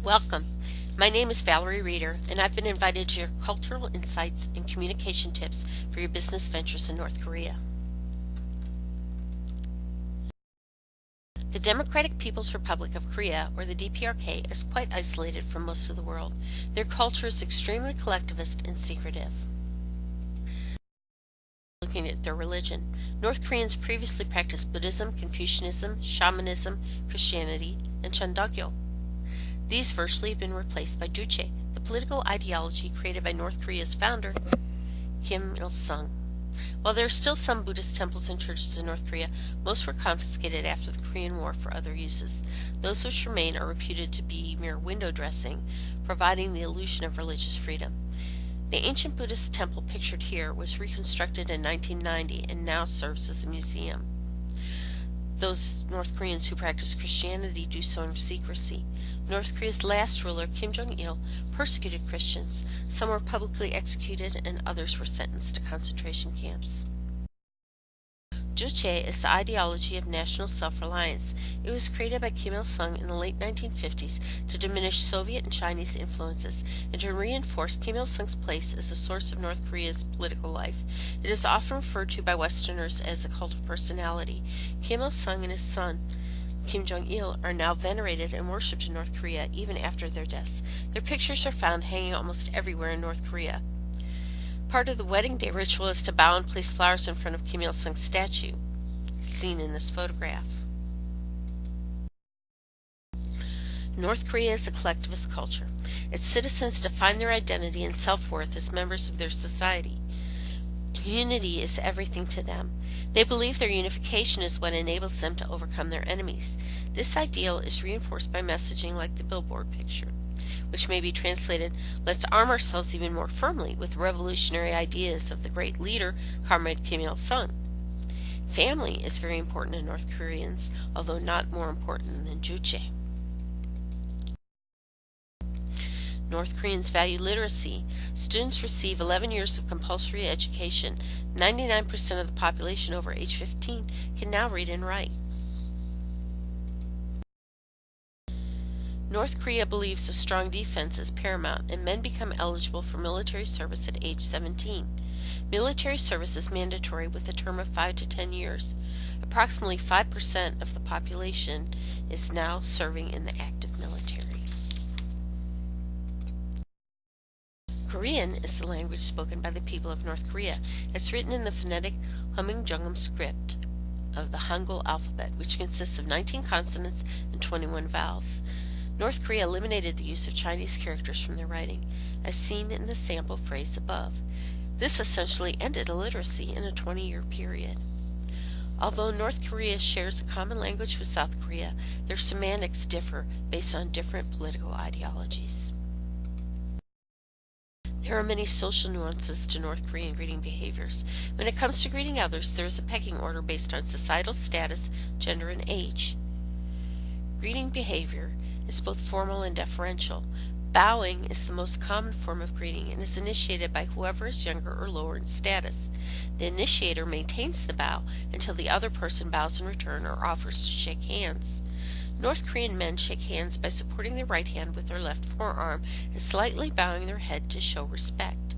Welcome. My name is Valerie Reeder, and I've been invited to share cultural insights and communication tips for your business ventures in North Korea. The Democratic People's Republic of Korea, or the DPRK, is quite isolated from most of the world. Their culture is extremely collectivist and secretive. Looking at their religion, North Koreans previously practiced Buddhism, Confucianism, Shamanism, Christianity, and Chandogyo. These virtually have been replaced by Juche, the political ideology created by North Korea's founder, Kim Il-sung. While there are still some Buddhist temples and churches in North Korea, most were confiscated after the Korean War for other uses. Those which remain are reputed to be mere window dressing, providing the illusion of religious freedom. The ancient Buddhist temple pictured here was reconstructed in 1990 and now serves as a museum. Those North Koreans who practice Christianity do so in secrecy. North Korea's last ruler, Kim Jong-il, persecuted Christians. Some were publicly executed and others were sentenced to concentration camps. Juche is the ideology of national self-reliance. It was created by Kim Il-sung in the late 1950s to diminish Soviet and Chinese influences and to reinforce Kim Il-sung's place as the source of North Korea's political life. It is often referred to by Westerners as a cult of personality. Kim Il-sung and his son, Kim Jong-il, are now venerated and worshipped in North Korea even after their deaths. Their pictures are found hanging almost everywhere in North Korea. Part of the wedding day ritual is to bow and place flowers in front of Kim Il-sung's statue, seen in this photograph. North Korea is a collectivist culture. Its citizens define their identity and self-worth as members of their society. Unity is everything to them. They believe their unification is what enables them to overcome their enemies. This ideal is reinforced by messaging like the billboard picture, which may be translated, "Let's arm ourselves even more firmly with revolutionary ideas of the great leader, Comrade Kim Il-sung." Family is very important to North Koreans, although not more important than Juche. North Koreans value literacy. Students receive 11 years of compulsory education. 99% of the population over age 15 can now read and write. North Korea believes a strong defense is paramount, and men become eligible for military service at age 17. Military service is mandatory with a term of 5 to 10 years. Approximately 5% of the population is now serving in the active military. Korean is the language spoken by the people of North Korea. It's written in the phonetic Hummingjungum script of the Hangul alphabet, which consists of 19 consonants and 21 vowels. North Korea eliminated the use of Chinese characters from their writing, as seen in the sample phrase above. This essentially ended illiteracy in a 20-year period. Although North Korea shares a common language with South Korea, their semantics differ based on different political ideologies. There are many social nuances to North Korean greeting behaviors. When it comes to greeting others, there is a pecking order based on societal status, gender, and age. Greeting behavior is both formal and deferential. Bowing is the most common form of greeting and is initiated by whoever is younger or lower in status. The initiator maintains the bow until the other person bows in return or offers to shake hands. North Korean men shake hands by supporting their right hand with their left forearm and slightly bowing their head to show respect.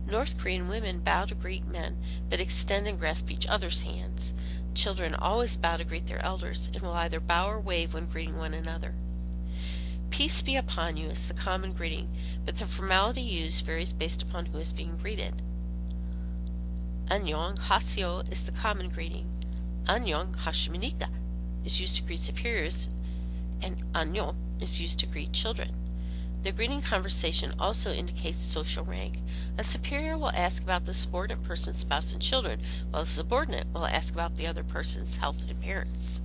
North Korean women bow to greet men, but extend and grasp each other's hands. Children always bow to greet their elders and will either bow or wave when greeting one another. Peace be upon you is the common greeting, but the formality used varies based upon who is being greeted. Annyeong haseyo is the common greeting. Annyeong hashimnika is used to greet superiors, and annyeong is used to greet children. The greeting conversation also indicates social rank. A superior will ask about the subordinate person's spouse and children, while the subordinate will ask about the other person's health and appearance.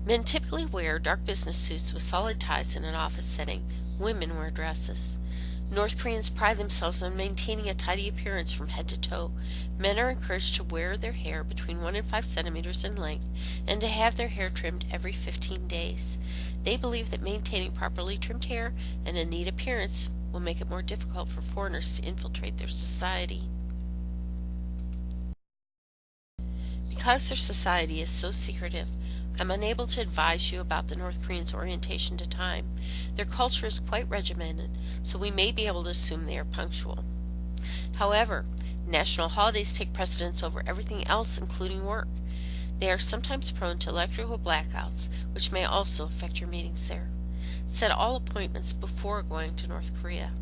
Men typically wear dark business suits with solid ties in an office setting. Women wear dresses. North Koreans pride themselves on maintaining a tidy appearance from head to toe. Men are encouraged to wear their hair between 1 and 5 centimeters in length and to have their hair trimmed every 15 days. They believe that maintaining properly trimmed hair and a neat appearance will make it more difficult for foreigners to infiltrate their society. Because their society is so secretive, I'm unable to advise you about the North Koreans' orientation to time. Their culture is quite regimented, so we may be able to assume they are punctual. However, national holidays take precedence over everything else, including work. They are sometimes prone to electrical blackouts, which may also affect your meetings there. Set all appointments before going to North Korea,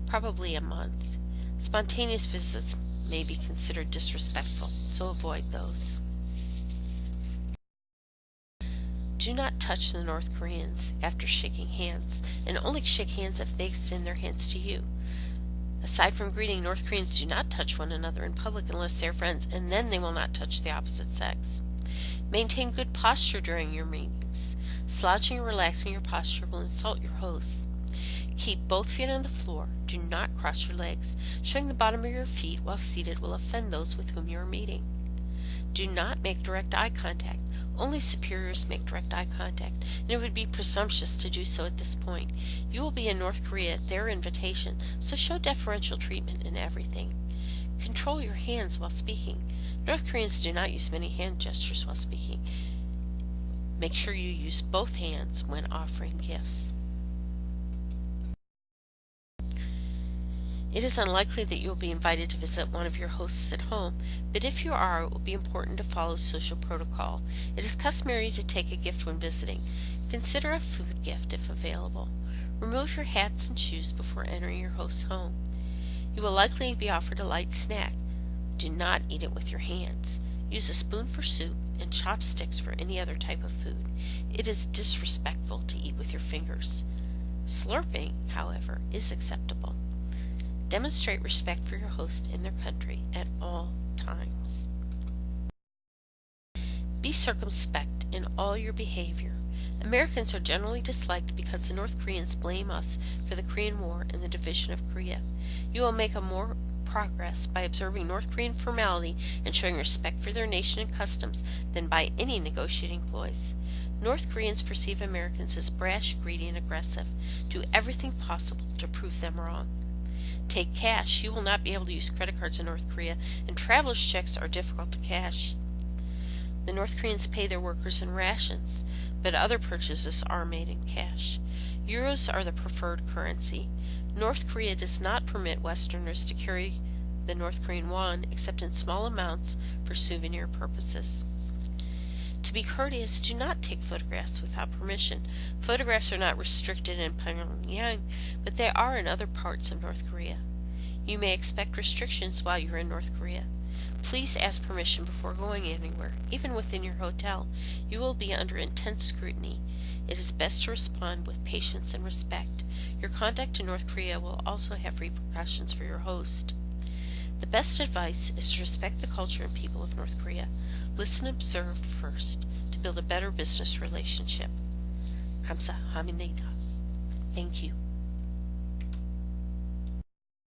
probably a month. Spontaneous visits may be considered disrespectful, so avoid those. Do not touch the North Koreans after shaking hands, and only shake hands if they extend their hands to you. Aside from greeting, North Koreans do not touch one another in public unless they are friends, and then they will not touch the opposite sex. Maintain good posture during your meetings. Slouching or relaxing your posture will insult your hosts. Keep both feet on the floor. Do not cross your legs. Showing the bottom of your feet while seated will offend those with whom you are meeting. Do not make direct eye contact. Only superiors make direct eye contact, and it would be presumptuous to do so at this point. You will be in North Korea at their invitation, so show deferential treatment in everything. Control your hands while speaking. North Koreans do not use many hand gestures while speaking. Make sure you use both hands when offering gifts. It is unlikely that you will be invited to visit one of your hosts at home, but if you are, it will be important to follow social protocol. It is customary to take a gift when visiting. Consider a food gift if available. Remove your hats and shoes before entering your host's home. You will likely be offered a light snack. Do not eat it with your hands. Use a spoon for soup and chopsticks for any other type of food. It is disrespectful to eat with your fingers. Slurping, however, is acceptable. Demonstrate respect for your host and their country at all times. Be circumspect in all your behavior. Americans are generally disliked because the North Koreans blame us for the Korean War and the division of Korea. You will make more progress by observing North Korean formality and showing respect for their nation and customs than by any negotiating ploys. North Koreans perceive Americans as brash, greedy, and aggressive. Do everything possible to prove them wrong. Take cash. You will not be able to use credit cards in North Korea, and traveler's checks are difficult to cash. The North Koreans pay their workers in rations, but other purchases are made in cash. Euros are the preferred currency. North Korea does not permit Westerners to carry the North Korean won except in small amounts for souvenir purposes. To be courteous, do not take photographs without permission. Photographs are not restricted in Pyongyang, but they are in other parts of North Korea. You may expect restrictions while you're in North Korea. Please ask permission before going anywhere, even within your hotel. You will be under intense scrutiny. It is best to respond with patience and respect. Your conduct in North Korea will also have repercussions for your host. The best advice is to respect the culture and people of North Korea. Listen and observe first to build a better business relationship. 감사합니다. Thank you.